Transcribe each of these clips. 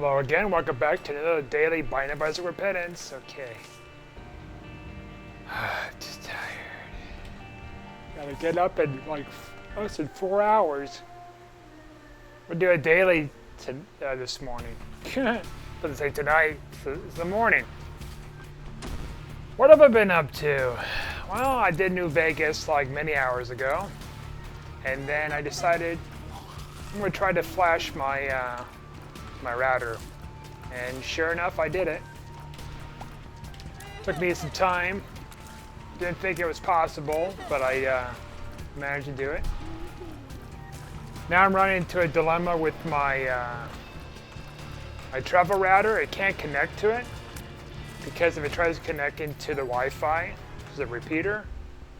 Hello again, welcome back to another daily Binding of Isaac Repentance. Okay. Just tired. Gotta get up in like less than 4 hours. We'll do a daily this morning. Doesn't say tonight, it's the morning. What have I been up to? Well, I did New Vegas like many hours ago. And then I decided I'm gonna try to flash my my router, and sure enough I did it. Took me some time, didn't think it was possible, but I managed to do it. Now I'm running into a dilemma with my my travel router. It can't connect to it because if it tries to connect into the Wi-Fi, the repeater,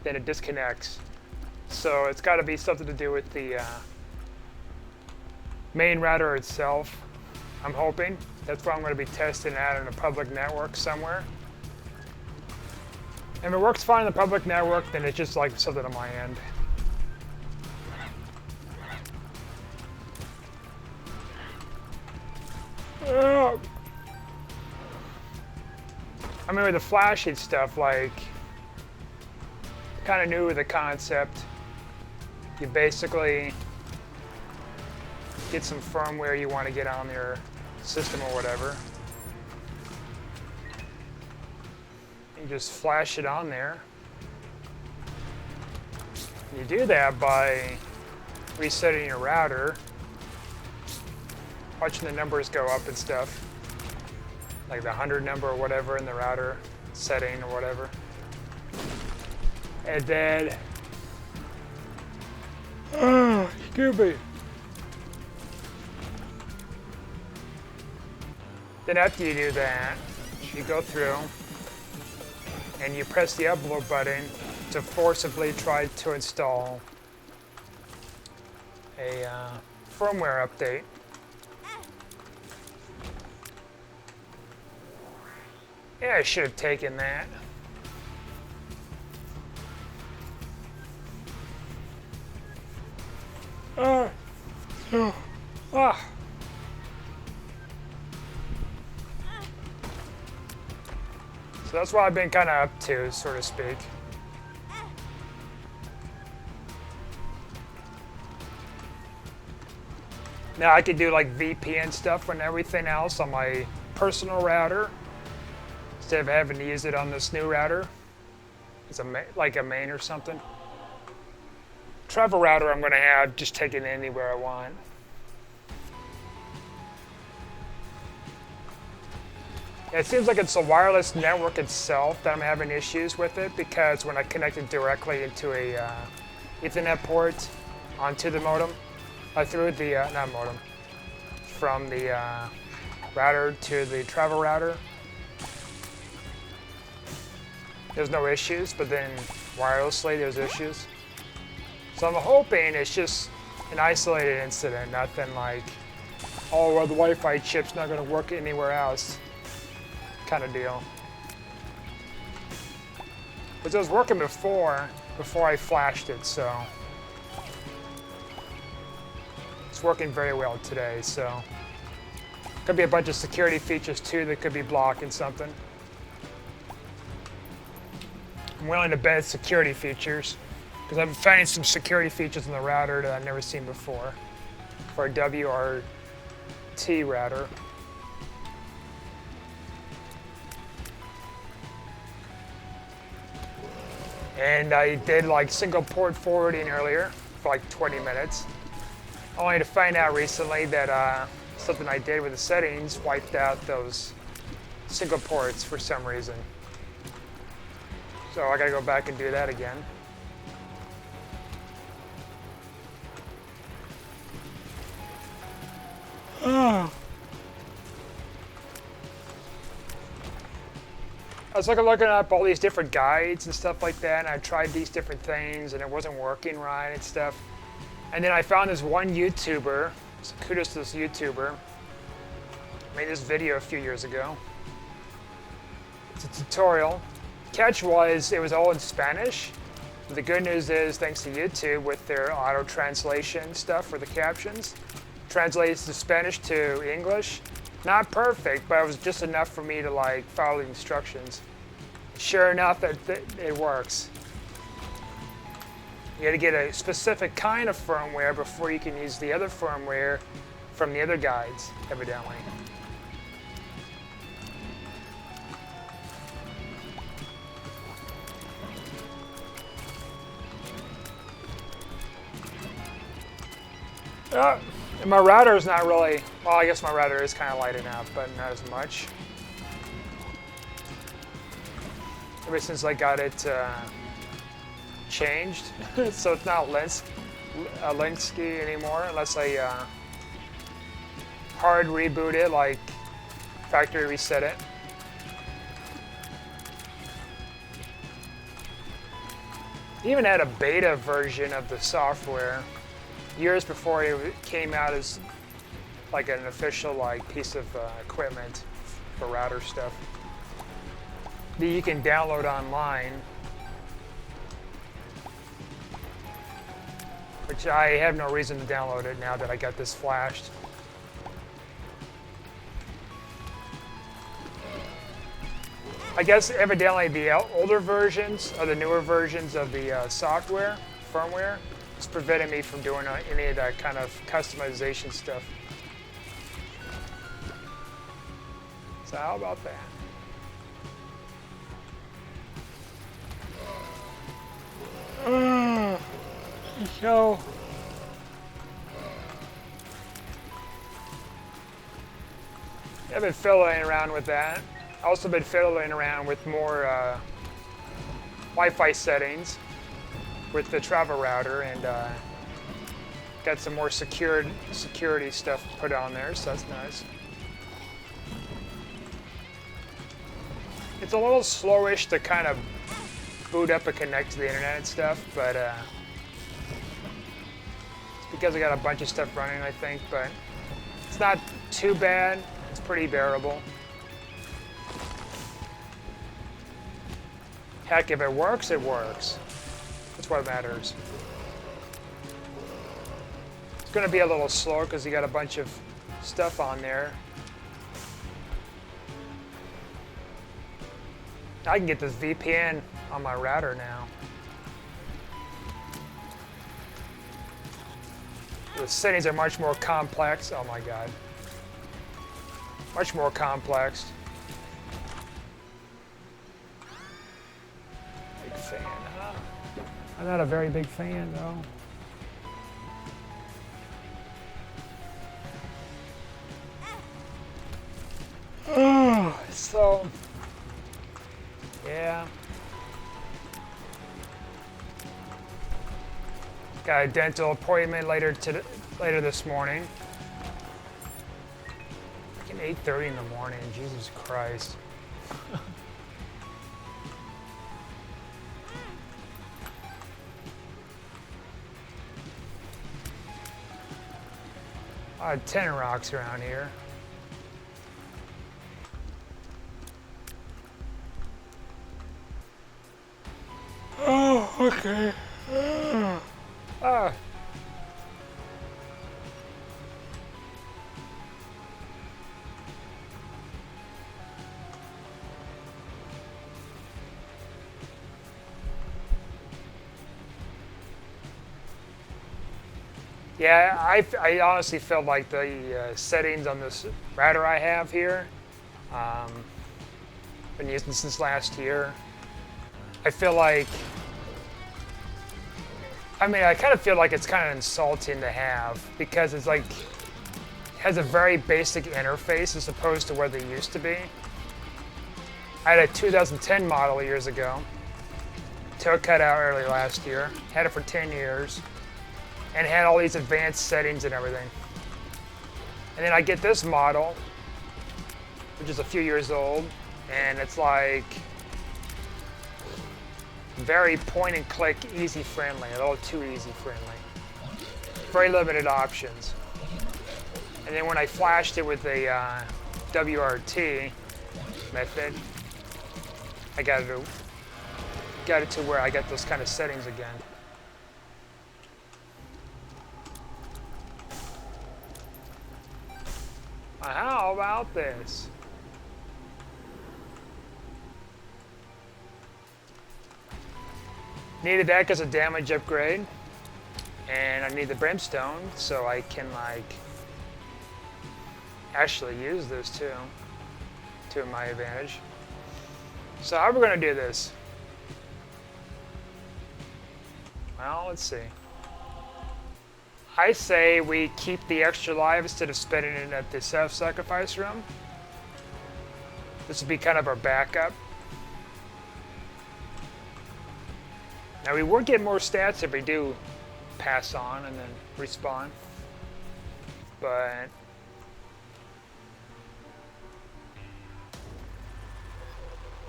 then it disconnects. So it's got to be something to do with the main router itself. I'm hoping. That's what I'm going to be testing out on a public network somewhere. If it works fine on the public network, then it's just like something on my end. I mean, with the flashing stuff, like, kind of new with the concept. You basically get some firmware you want to get on your system or whatever. You just flash it on there. You do that by resetting your router, watching the numbers go up and stuff, like the 100 number or whatever in the router setting or whatever. And then, excuse me. Then after you do that, you go through and you press the upload button to forcibly try to install a firmware update. Yeah, I should have taken that. So that's what I've been kind of up to, so to speak. Now I could do like VPN stuff and everything else on my personal router instead of having to use it on this new router. It's like a main or something. Travel router I'm going to have just take it anywhere I want. It seems like it's the wireless network itself that I'm having issues with it, because when I connect it directly into a Ethernet port onto the modem, through the, not modem, from the router to the travel router, there's no issues, but then wirelessly there's issues. So I'm hoping it's just an isolated incident, nothing like, oh, well, the Wi-Fi chip's not going to work anywhere else kind of deal. Because it was working before I flashed it, so it's working very well today. So could be a bunch of security features too that could be blocking something. I'm willing to bet it's security features, because I'm finding some security features in the router that I've never seen before for a WRT router. And I did like single port forwarding earlier for like 20 minutes. Only to find out recently that something I did with the settings wiped out those single ports for some reason. So I gotta go back and do that again. I was looking up all these different guides and stuff like that, and I tried these different things and it wasn't working right and stuff. And then I found this one YouTuber, so kudos to this YouTuber, made this video a few years ago. It's a tutorial. Catch was, it was all in Spanish. But the good news is, thanks to YouTube with their auto translation stuff for the captions, translates the Spanish to English, Not perfect, but it was just enough for me to like follow the instructions. Sure enough, it works. You got to get a specific kind of firmware before you can use the other firmware from the other guides, evidently. And my router is not really, well, I guess my router is kind of lighting up, but not as much. Ever since I got it changed, so it's not Lenski anymore, unless I hard reboot it, like factory reset it. Even had a beta version of the software years before it came out as like an official like piece of equipment for router stuff that you can download online, which I have no reason to download it now that I got this flashed. I guess evidently the older versions or the newer versions of the software, firmware, is preventing me from doing any of that kind of customization stuff. So how about that? So I've been fiddling around with that. Also been fiddling around with more Wi-Fi settings with the travel router, and got some more security stuff put on there, so that's nice. It's a little slowish to kind of boot up and connect to the internet and stuff, but it's because I got a bunch of stuff running, I think, but it's not too bad. It's pretty bearable. Heck, if it works, it works. That's what matters. It's going to be a little slower because you got a bunch of stuff on there. I can get this VPN on my router now. The settings are much more complex. Oh my God. Much more complex. Big fan, huh? I'm not a very big fan, though. So, yeah. Got a dental appointment later this morning. Fucking 8:30 in the morning. Jesus Christ. I had 10 rocks around here. Oh, okay. Ah. Yeah, I honestly feel like the settings on this router I have here, been using since last year. I feel like, I kind of feel like it's kind of insulting to have, because it's like, has a very basic interface as opposed to what they used to be. I had a 2010 model years ago, till it cut out early last year, had it for 10 years, and had all these advanced settings and everything. And then I get this model, which is a few years old, and it's like, very point and click, easy friendly, a little too easy friendly. Very limited options. And then when I flashed it with the WRT method, I got it to where I got those kind of settings again. How about this? Needed that because of damage upgrade. And I need the brimstone so I can like actually use this too to my advantage. So how are we going to do this? Well, let's see. I say we keep the extra life instead of spending it at the self-sacrifice room. This would be kind of our backup. Now we would get more stats if we do pass on and then respawn. But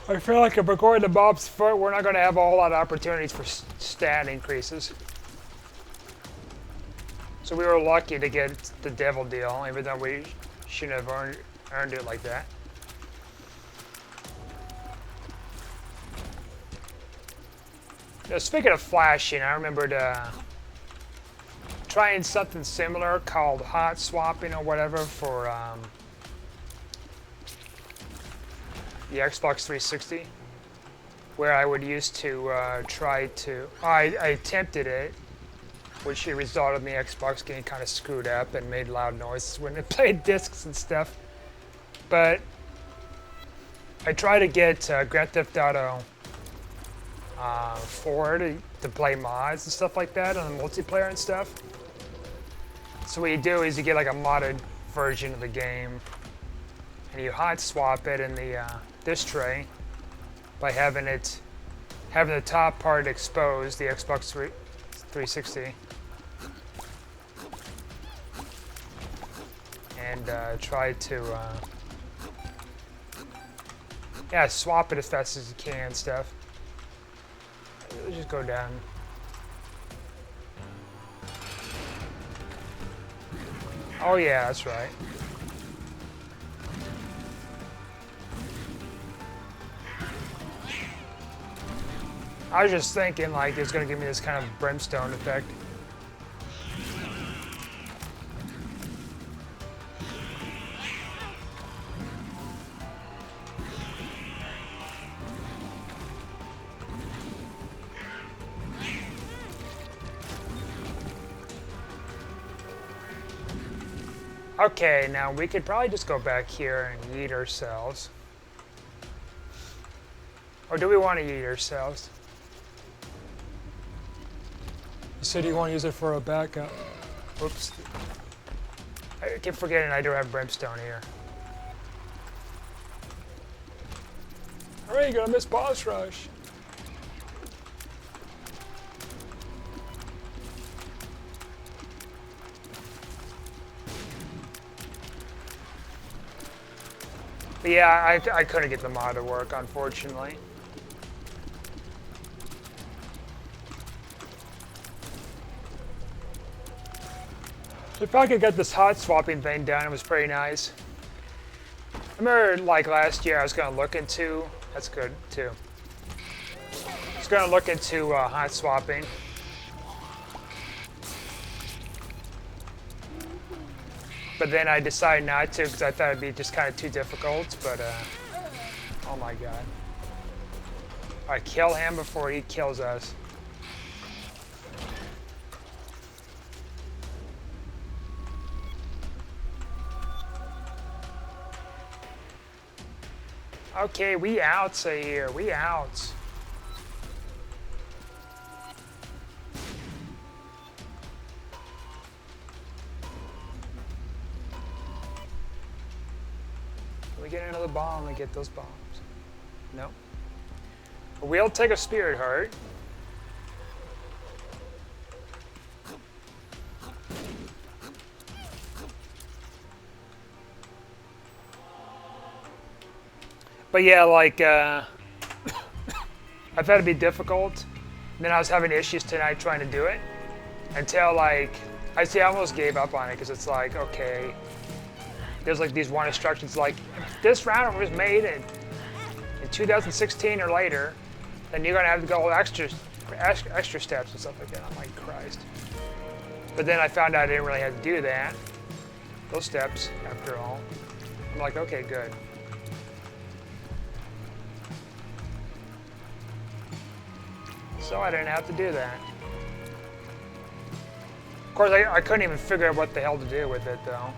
I feel like if we're going to Bob's Foot, we're not going to have a whole lot of opportunities for stat increases. So we were lucky to get the devil deal, even though we shouldn't have earned it like that. Now, speaking of flashing, I remembered trying something similar called hot swapping or whatever for the Xbox 360, where I would used to try to. I attempted it, which resulted in the Xbox getting kind of screwed up and made loud noises when it played discs and stuff. But I tried to get Grand Theft Auto 4 to play mods and stuff like that on the multiplayer and stuff. So what you do is you get like a modded version of the game, and you hot swap it in the this tray by having the top part exposed, the Xbox 360, and try to swap it as fast as you can and stuff. Let's just go down. Oh yeah, that's right. I was just thinking like it's gonna give me this kind of brimstone effect. Okay, now we could probably just go back here and yeet ourselves. Or do we want to yeet ourselves? You said you want to use it for a backup. Oops. I keep forgetting I do have brimstone here. Alright, gonna miss boss rush. But yeah, I couldn't get the mod to work, unfortunately. If I could get this hot swapping thing done, it was pretty nice. I remember like last year I was going to look into, that's good too. I was going to look into hot swapping. But then I decided not to because I thought it'd be just kind of too difficult, but oh my god. Alright, kill him before he kills us. Okay, we outs here, we outs. We get another bomb and get those bombs. No. We'll take a spirit heart. But yeah, like, I thought it'd be difficult. And then I was having issues tonight trying to do it. Until, like, I almost gave up on it because it's like, okay, there's like these one instructions like, if this round was made in 2016 or later, then you're gonna have to go extra steps and stuff like that. I'm like, Christ. But then I found out I didn't really have to do that. those steps after all. I'm like, okay, good. So I didn't have to do that. Of course, I couldn't even figure out what the hell to do with it, though.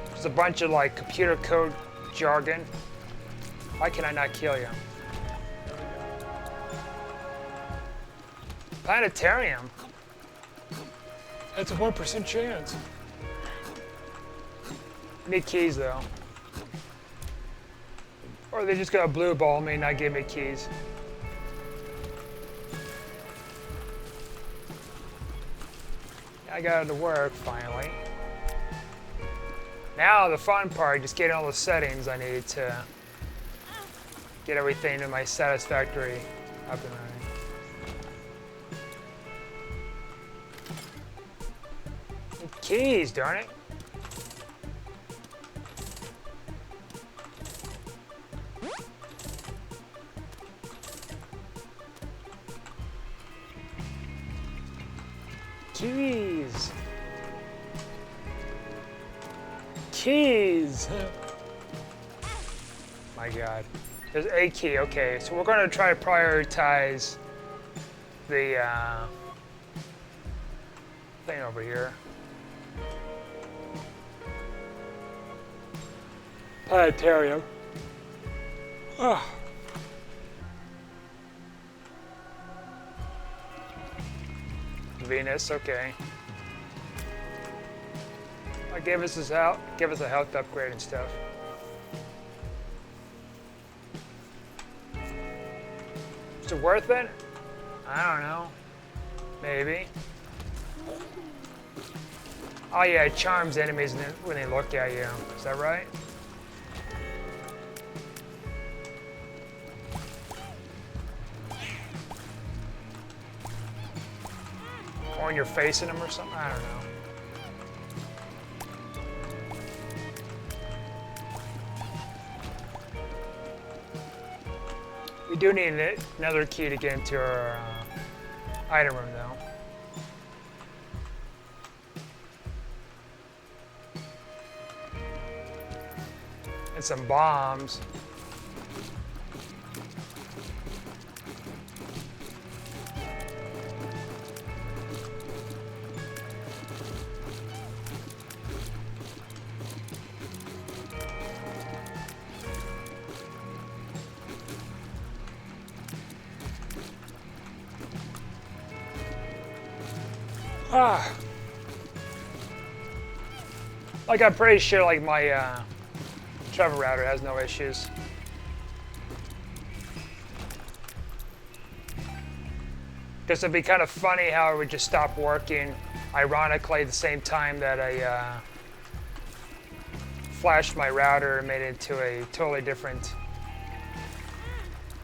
There's a bunch of, like, computer code jargon. Why can I not kill you? Planetarium. That's a 1% chance. I need keys, though. Or they just got a blue ball me and not give me keys. I got it to work, finally. Now the fun part, just getting all the settings I need to get everything to my satisfactory up and running. Keys, darn it. Keys. Keys. My God. There's a key. Okay, so we're going to try to prioritize the thing over here. Planetarium. Oh. Venus, okay. Give us a health upgrade and stuff. Is it worth it? I don't know. Maybe. Oh yeah, it charms enemies when they look at you. Is that right? Or when you're facing them or something? I don't know. We do need another key to get into our item room, though. And some bombs. Ah. Like, I'm pretty sure, like, my travel router has no issues. Because it'd be kind of funny how it would just stop working, ironically, at the same time that I flashed my router and made it into a totally different,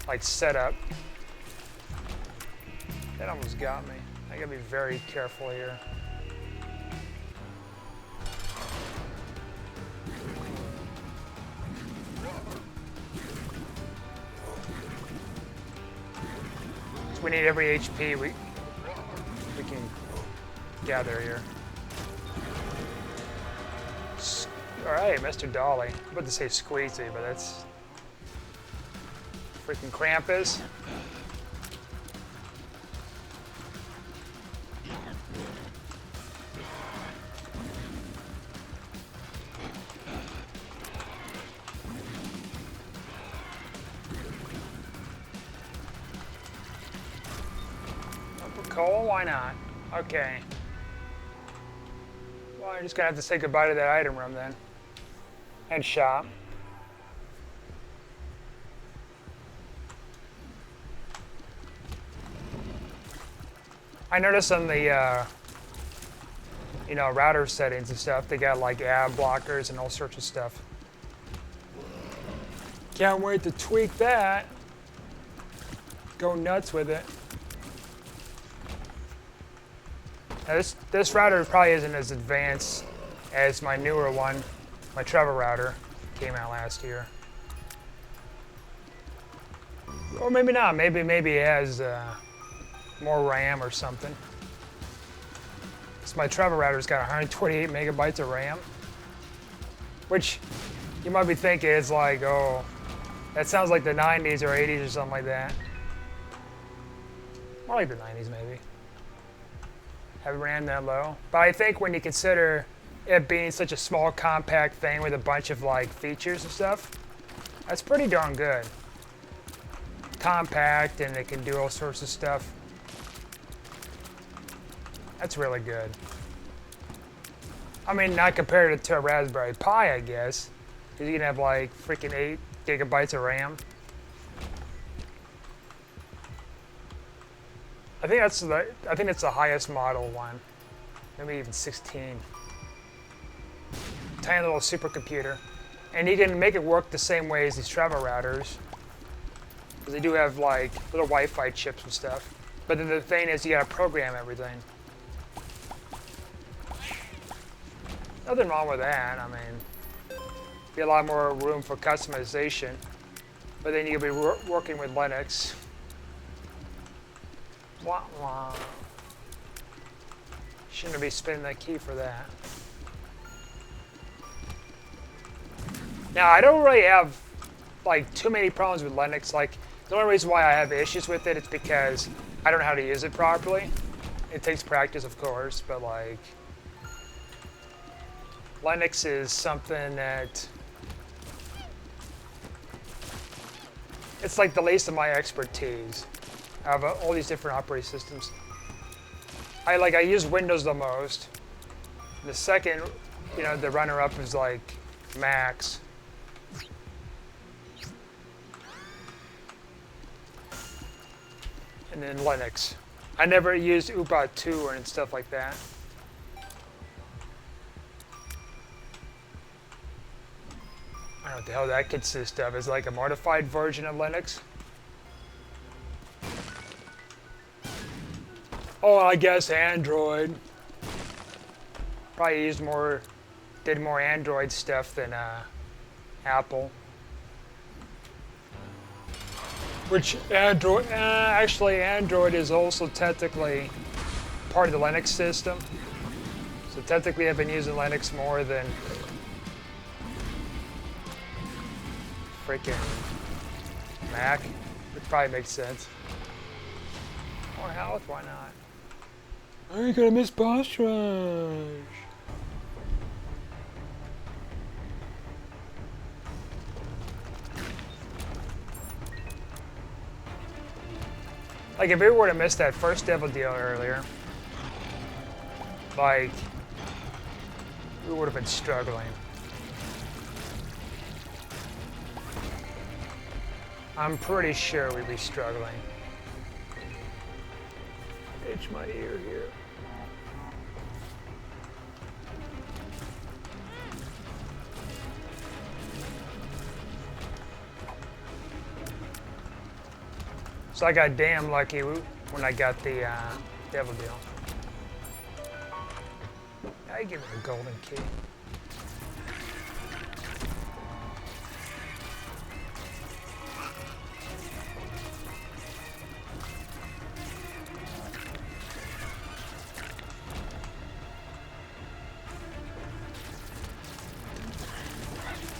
like, setup. That almost got me. I gotta be very careful here. So we need every HP we can gather here. All right, Mr. Dolly. I'm about to say Squeezy, but that's freaking Krampus. Coal? Why not? Okay. Well, I'm just gonna have to say goodbye to that item room then. And shop. I noticed on the, you know, router settings and stuff, they got like ad blockers and all sorts of stuff. Can't wait to tweak that. Go nuts with it. Now this router probably isn't as advanced as my newer one. My travel router came out last year. Or maybe not. Maybe it has more RAM or something. my travel router's got 128 megabytes of RAM, which you might be thinking it's like, oh, that sounds like the 90s or 80s or something like that. More like the 90s maybe. Have RAM that low. But I think when you consider it being such a small, compact thing with a bunch of like features and stuff, that's pretty darn good. Compact, and it can do all sorts of stuff. That's really good. I mean, not compared to a Raspberry Pi, I guess. Because you can have like freaking 8 gigabytes of RAM. I think that's the highest model one. Maybe even 16. Tiny little supercomputer. And you can make it work the same way as these travel routers. Because they do have like little Wi-Fi chips and stuff. But then the thing is, you gotta program everything. Nothing wrong with that. I mean, be a lot more room for customization. But then you could be working with Linux. Wah wah. Shouldn't be spinning that key for that. Now, I don't really have like too many problems with Linux. Like, the only reason why I have issues with it is because I don't know how to use it properly. It takes practice, of course, but like, Linux is something that it's like the least of my expertise. I have all these different operating systems. I use Windows the most. The second, the runner-up is like Macs. And then Linux. I never used Ubuntu and stuff like that. I don't know what the hell that consists of. It's like a modified version of Linux. Oh, I guess Android. Probably did more Android stuff than Apple. Which actually Android is also technically part of the Linux system. So technically I've been using Linux more than freaking Mac. It probably makes sense. More health, why not? I ain't gonna miss boss rush. Like, if we were to miss that first devil deal earlier, like, we would have been struggling. I'm pretty sure we'd be struggling. Itch my ear here. So I got damn lucky when I got the devil deal. I give me a golden key.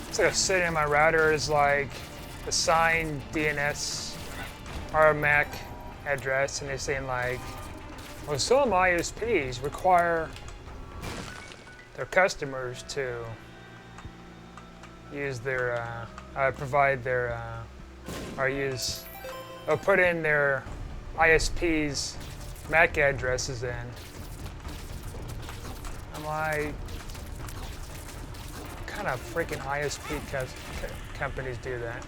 It's like a setting on my router is like assign DNS or MAC address, and they're saying like, well, some ISPs require their customers to use their, provide their, or put in their ISP's MAC addresses in. I'm like, what kind of freaking ISP companies do that?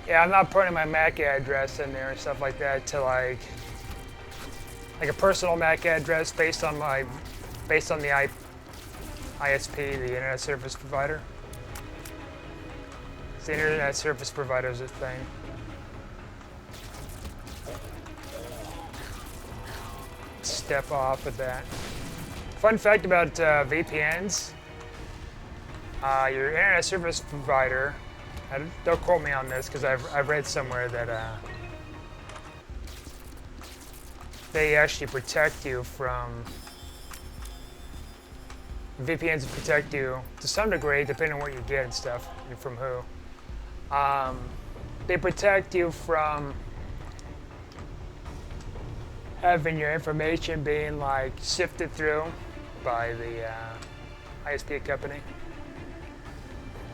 Yeah, I'm not putting my MAC address in there and stuff like that to like a personal MAC address based on the ISP, the Internet Service Provider. The Internet Service Provider is a thing. Step off with that. Fun fact about VPNs: your Internet Service Provider Don't quote me on this because I've read somewhere that they actually protect you from VPNs protect you to some degree, depending on what you get and stuff, and from who. They protect you from having your information being like sifted through by the ISP company.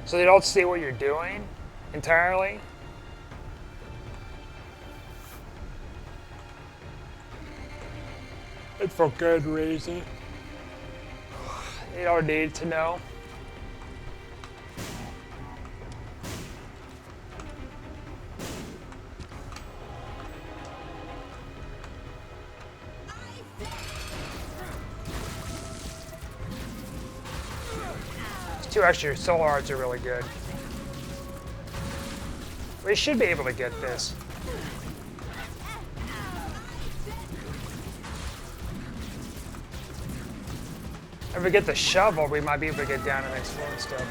So they don't see what you're doing entirely. And for good reason. You don't need to know. These two extra soul arts are really good. We should be able to get this. If we get the shovel, we might be able to get down to the next floor and stuff.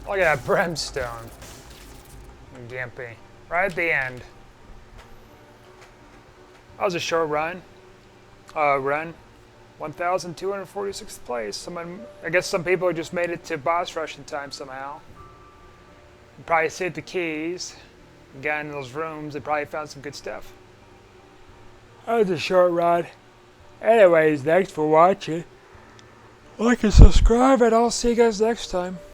Look at that brimstone. And Gimpy. Right at the end. That was a short run. 1,246th place. I guess some people just made it to boss rush in time somehow. Probably saved the keys. Got in those rooms. They probably found some good stuff. That was a short run. Anyways, thanks for watching. Like and subscribe, and I'll see you guys next time.